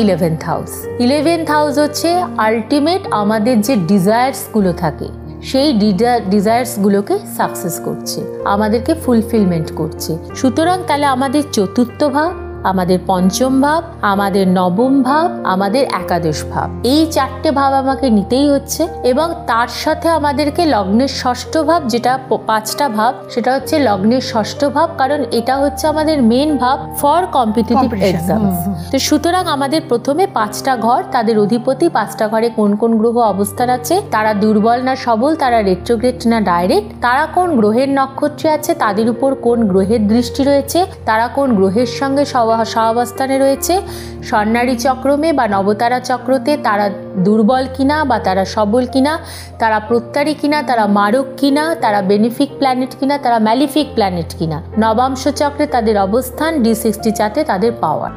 11th house. 11th house হচ্ছে ultimate আমাদের যে ডিজায়ার্সগুলো থাকে সেই ডিজায়ার্সগুলোকে সাকসেস করছে, আমাদেরকে ফুলফিলমেন্ট করছে। সুতরাং তাহলে আমাদের চতুর্থ ভাব, আমাদের পঞ্চম ভাব, আমাদের নবম ভাব, আমাদের একাদশ ভাব, এই চারটে ভাব আমাকে নিতেই হচ্ছে। এবং তার সাথে আমাদেরকে লগ্নের ষষ্ঠ ভাব, যেটা পাঁচটা ভাব, সেটা হচ্ছে লগ্নের ষষ্ঠ ভাব, কারণ এটা হচ্ছে আমাদের মেন ভাব ফর কম্পিটিটিভ এক্সাম। তো সুতরাং আমাদের প্রথমে পাঁচটা ঘর, তাদের অধিপতি, পাঁচটা ঘরে কোন কোন গ্রহ অবস্থান আছে, তারা দুর্বল না সবল, তারা রেট্রোগ্রেড না ডাইরেক্ট, তারা কোন গ্রহের নক্ষত্রে আছে, তাদের উপর কোন গ্রহের দৃষ্টি রয়েছে, তারা কোন গ্রহের সঙ্গে সহাবস্থানে রয়েছে, স্বর্ণারী চক্রমে বা নবতারা চক্রতে তারা দুর্বল কিনা বা তারা সবল কিনা, তারা প্রত্যারী কিনা, তারা মারক কিনা, তারা বেনিফিক প্ল্যানেট কিনা, তারা ম্যালিফিক প্ল্যানেট কিনা, নবাংশ চক্রে তাদের অবস্থান, D60 চার্টে তাদের পাওয়ার।